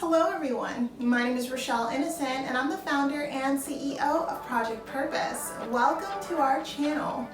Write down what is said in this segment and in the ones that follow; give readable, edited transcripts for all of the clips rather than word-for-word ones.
Hello everyone, my name is Rochelle Innocent and I'm the founder and CEO of Project Purpose. Welcome to our channel.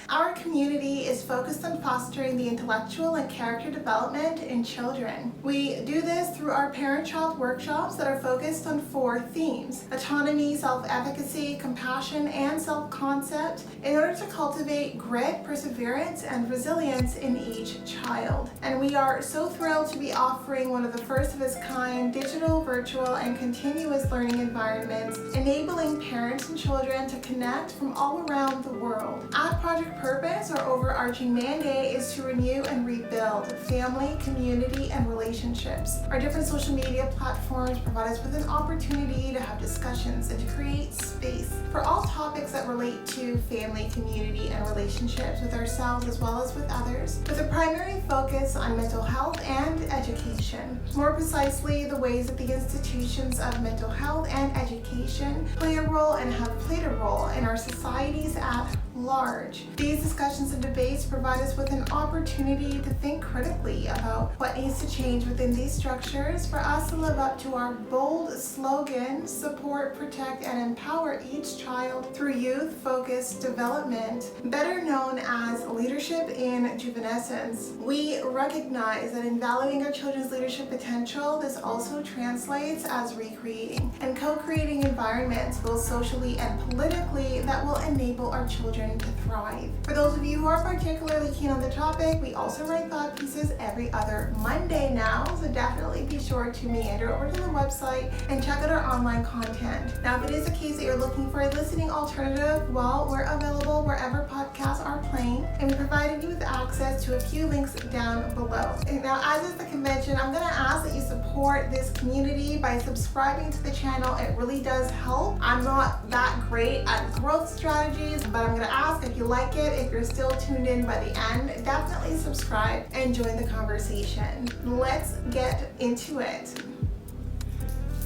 Our community is focused on fostering the intellectual and character development in children. We do this through our parent-child workshops that are focused on 4 themes: autonomy, self-efficacy, compassion, and self-concept, in order to cultivate grit, perseverance, and resilience in each child. And we are so thrilled to be offering one of the first of its kind digital, virtual, and continuous learning environments, enabling parents and children to connect from all around the world. At Project Purpose, our overarching mandate is to renew and rebuild family, community, and relationships. Our different social media platforms provide us with an opportunity to have discussions and to create space for all topics that relate to family, community, and relationships with ourselves as well as with others, with a primary focus on mental health and education. More precisely, the ways that the institutions of mental health and education play a role and have played a role in our societies at large. These discussions and debates provide us with an opportunity to think critically about what needs to change within these structures for us to live up to our bold slogan, support, protect, and empower each child through youth-focused development, better known as leadership in juvenescence. We recognize that in valuing our children's leadership potential, this also translates as recreating and co-creating environments, both socially and politically, that will enable our children to thrive. For those of you who are particularly keen on the topic, we also write thought pieces every other Monday now, so definitely be sure to meander over to the website and check out our online content. Now, if it is the case that you're looking for a listening alternative, well, we're available wherever podcasts are playing, and we provided you with access to a few links down below. Now, as is the convention, I'm going to ask that you support this community by subscribing to the channel. It really does help. I'm not that great at growth strategies, but I'm going to ask if you like it, if you're still tuned in by the end, definitely subscribe and join the conversation. Let's get into it.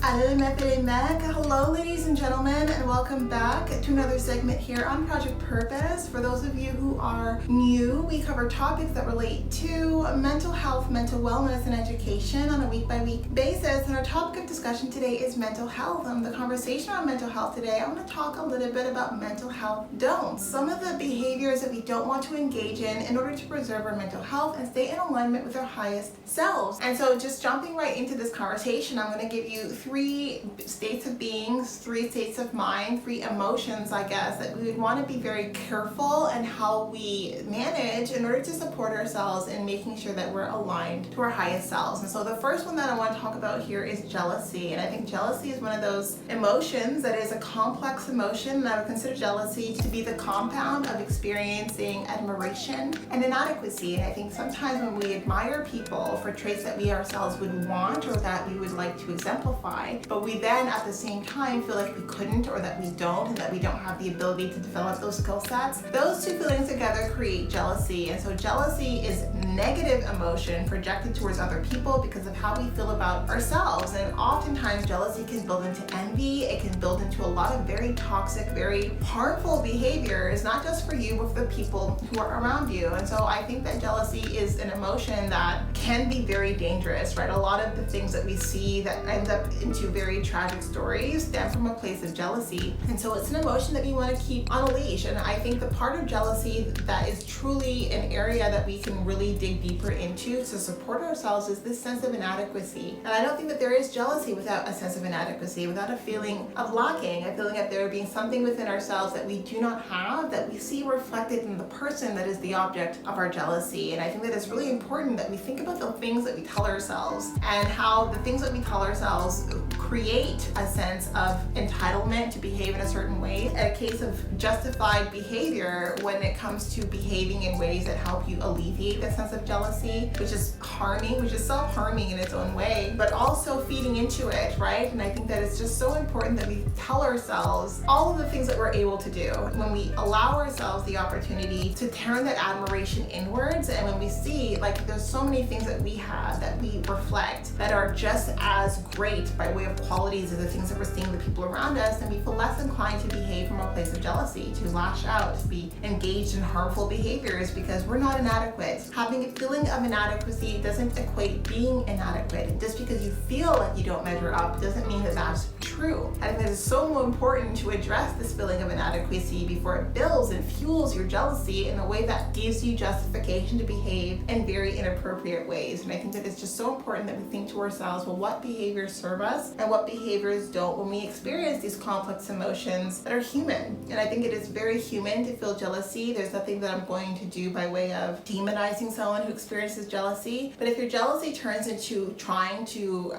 Hello ladies and gentlemen, and welcome back to another segment here on Project Purpose. For those of you who are new, we cover topics that relate to mental health, mental wellness, and education on a week-by-week basis. And our topic of discussion today is mental health. The conversation on mental health today, I'm going to talk a little bit about mental health don'ts, some of the behaviors that we don't want to engage in order to preserve our mental health and stay in alignment with our highest selves. And so just jumping right into this conversation, I'm going to give you 3 states of beings, 3 states of mind, 3 emotions, I guess, that we would want to be very careful in how we manage in order to support ourselves in making sure that we're aligned to our highest selves. And so the first one that I want to talk about here is jealousy. And I think jealousy is one of those emotions that is a complex emotion, and I would consider jealousy to be the compound of experiencing admiration and inadequacy. And I think sometimes when we admire people for traits that we ourselves would want or that we would like to exemplify, but we then at the same time feel like we couldn't, or that we don't, and that we don't have the ability to develop those skill sets, those 2 feelings together create jealousy. And so jealousy is negative emotion projected towards other people because of how we feel about ourselves. And oftentimes jealousy can build into envy. It can build into a lot of very toxic, very harmful behaviors, not just for you, but for the people who are around you. And so I think that jealousy is an emotion that can be very dangerous, right? A lot of the things that we see that end up into very tragic stories stem from a place of jealousy. And so it's an emotion that we want to keep on a leash. And I think the part of jealousy that is truly an area that we can really dig deeper into to support ourselves is this sense of inadequacy. And I don't think that there is jealousy without a sense of inadequacy, without a feeling of lacking, a feeling of there being something within ourselves that we do not have, that we see reflected in the person that is the object of our jealousy. And I think that it's really important that we think about the things that we tell ourselves and how the things that we tell ourselves create a sense of entitlement to behave in a certain way, a case of justified behavior when it comes to behaving in ways that help you alleviate that sense of jealousy, which is harming, which is self-harming in its own way, but also feeding into it, right? And I think that it's just so important that we tell ourselves all of the things that we're able to do when we allow ourselves the opportunity to turn that admiration inwards, and when we see, like, there's so many things things that we have, that we reflect, that are just as great by way of qualities as the things that we're seeing in the people around us, then we feel less inclined to behave from a place of jealousy, to lash out, to be engaged in harmful behaviors because we're not inadequate. Having a feeling of inadequacy doesn't equate being inadequate. Just because you feel like you don't measure up doesn't mean that that's true. I think that it's so important to address this feeling of inadequacy before it builds and fuels your jealousy in a way that gives you justification to behave in very inappropriate ways. And I think that it's just so important that we think to ourselves, well, what behaviors serve us and what behaviors don't when we experience these complex emotions that are human. And I think it is very human to feel jealousy. There's nothing that I'm going to do by way of demonizing someone who experiences jealousy. But if your jealousy turns into trying to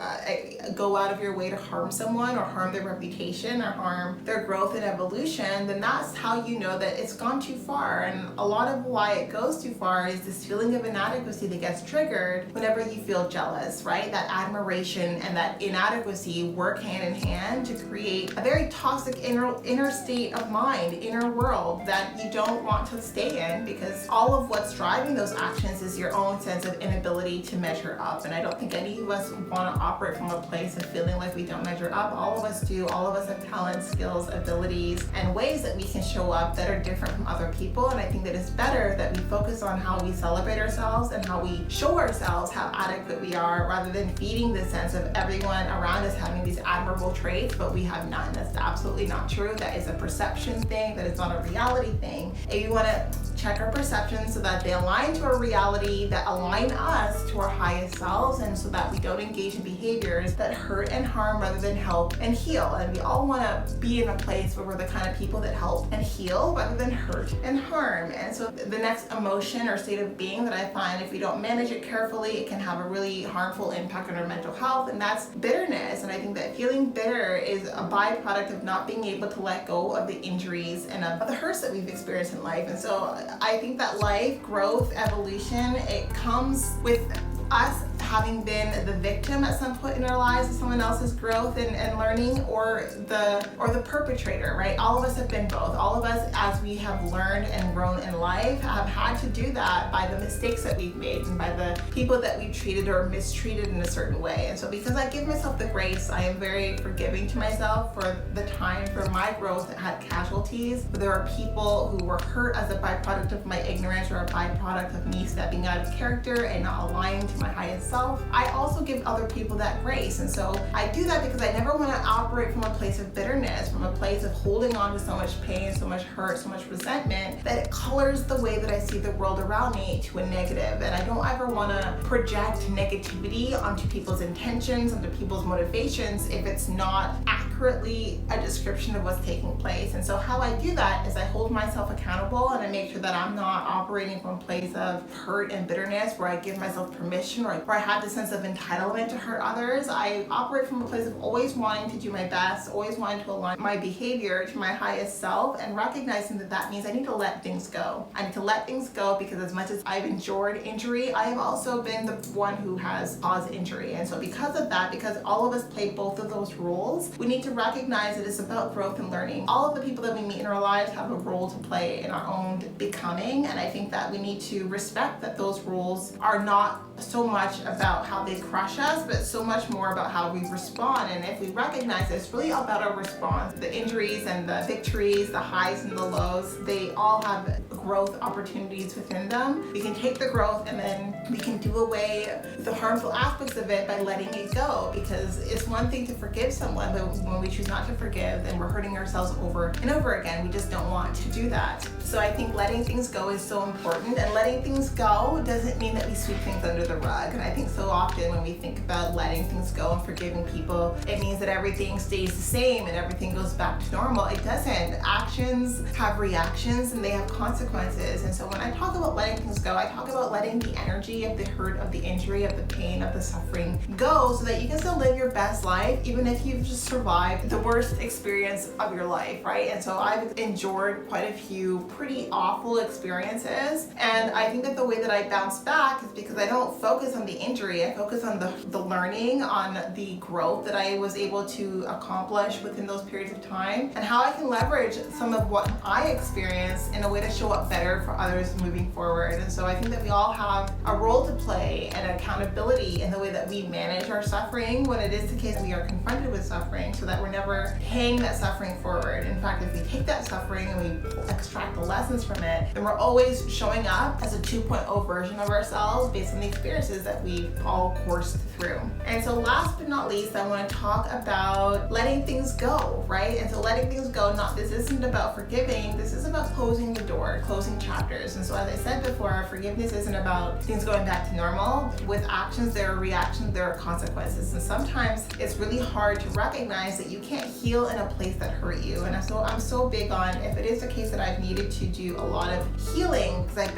go out of your way to harm someone or harm their reputation or harm their growth and evolution, then that's how you know that it's gone too far. And a lot of why it goes too far is this feeling of inadequacy that gets triggered whenever you feel jealous, right? That admiration and that inadequacy work hand in hand to create a very toxic inner state of mind, inner world that you don't want to stay in, because all of what's driving those actions is your own sense of inability to measure up. And I don't think any of us want to operate from a place of feeling like we don't measure up. All of us do. All of us have talents, skills, abilities, and ways that we can show up that are different from other people. And I think that it's better that we focus on how we celebrate ourselves and how we show ourselves how adequate we are, rather than feeding the sense of everyone around us having these admirable traits, but we have none. That's absolutely not true. That is a perception thing. That is not a reality thing. If you want to check our perceptions so that they align to a reality that align us to our highest selves, and so that we don't engage in behaviors that hurt and harm rather than help and heal. And we all want to be in a place where we're the kind of people that help and heal rather than hurt and harm. And so the next emotion or state of being that I find, if we don't manage it carefully, it can have a really harmful impact on our mental health, and that's bitterness. And I think that feeling bitter is a byproduct of not being able to let go of the injuries and of the hurts that we've experienced in life. And so I think that life, growth, evolution, it comes with us having been the victim at some point in our lives of someone else's growth and learning, or the perpetrator, right? All of us have been both. All of us, as we have learned and grown in life, have had to do that by the mistakes that we've made and by the people that we've treated or mistreated in a certain way. And so because I give myself the grace, I am very forgiving to myself for the time for my growth that had casualties. But there are people who were hurt as a byproduct of my ignorance or a byproduct of me stepping out of character and not aligning to my highest self. I also give other people that grace. And so I do that because I never want to operate from a place of bitterness, from a place of holding on to so much pain, so much hurt, so much resentment, that it colors the way that I see the world around me to a negative. And I don't ever want to project negativity onto people's intentions, onto people's motivations, if it's not accurately a description of what's taking place. And so how I do that is I hold myself accountable, and I make sure that I'm not operating from a place of hurt and bitterness where I give myself permission, or where I have the sense of entitlement to hurt others. I operate from a place of always wanting to do my best, always wanting to align my behavior to my highest self, and recognizing that that means I need to let things go. I need to let things go because as much as I've endured injury, I have also been the one who has caused injury. And so because of that, because all of us play both of those roles, we need to recognize that it's about growth and learning. All of the people that we meet in our lives have a role to play in our own becoming, and I think that we need to respect that those roles are not so much about how they crush us, but so much more about how we respond. And if we recognize that it's really about our response, the injuries and the victories, the highs and the lows, they all have growth opportunities within them. We can take the growth and then we can do away with the harmful aspects of it by letting it go, because it's one thing to forgive someone, but when we choose not to forgive, then we're hurting ourselves over and over again. We just don't want to do that. So I think letting things go is so important, and letting things go doesn't mean that we sweep things under the rug. And I think so often when we think about letting things go and forgiving people, it means that everything stays the same and everything goes back to normal. It doesn't. Actions have reactions and they have consequences. And so when I talk about letting things go, I talk about letting the energy of the hurt, of the injury, of the pain, of the suffering go, so that you can still live your best life, even if you've just survived survive the worst experience of your life, right? And so I've endured quite a few pretty awful experiences, and I think that the way that I bounce back is because I don't focus on the injury. I focus on the learning, on the growth that I was able to accomplish within those periods of time, and how I can leverage some of what I experienced in a way to show up better for others moving forward. And so I think that we all have a role to play and accountability in the way that we manage our suffering when it is the case we are confronted with suffering, so that we're never paying that suffering forward. In fact, if we take that suffering and we extract the lessons from it, then we're always showing up as a 2.0 version of ourselves based on the experiences that we've all coursed through. And so last but not least, I want to talk about letting things go, right? And so letting things go, this isn't about forgiving, this is about closing the door, closing chapters. And so as I said before, forgiveness isn't about things going back to normal. With actions, there are reactions, there are consequences. And sometimes it's really hard to recognize that you can't heal in a place that hurt you. And so I'm so big on, if it is the case that I've needed to do a lot of healing, because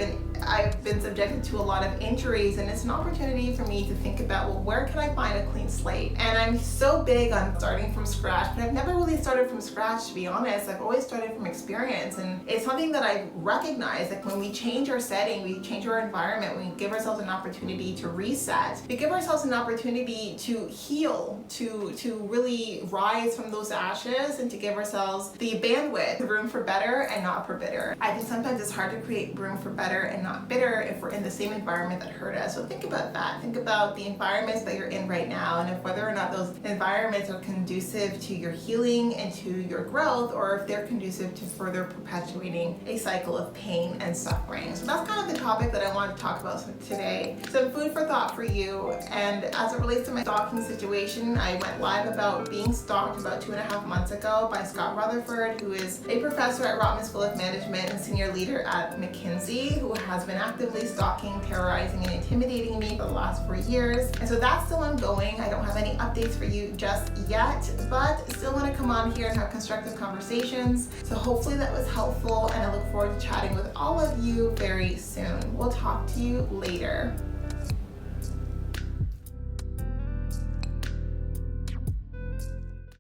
I've been subjected to a lot of injuries, and it's an opportunity for me to think about, well, where can I find a clean slate? And I'm so big on starting from scratch, but I've never really started from scratch, to be honest. I've always started from experience, and it's something that I recognize, like when we change our setting, we change our environment, we give ourselves an opportunity to reset, we give ourselves an opportunity to heal, to really rise from those ashes, and to give ourselves the bandwidth, the room for better and not for bitter. I think sometimes it's hard to create room for better and not bitter if we're in the same environment that hurt us. So think about that. Think about the environments that you're in right now, and if whether or not those environments are conducive to your healing and to your growth, or if they're conducive to further perpetuating a cycle of pain and suffering. So that's kind of the topic that I want to talk about today. Some food for thought for you. And as it relates to my stalking situation, I went live about being stalked about 2.5 months ago by Scott Rutherford, who is a professor at Rotman School of Management and senior leader at McKinsey, who has been actively stalking, terrorizing, and intimidating me for the last 4 years. And so that's still ongoing. I don't have any updates for you just yet, but still want to come on here and have constructive conversations. So hopefully that was helpful, and I look forward to chatting with all of you very soon. We'll talk to you later.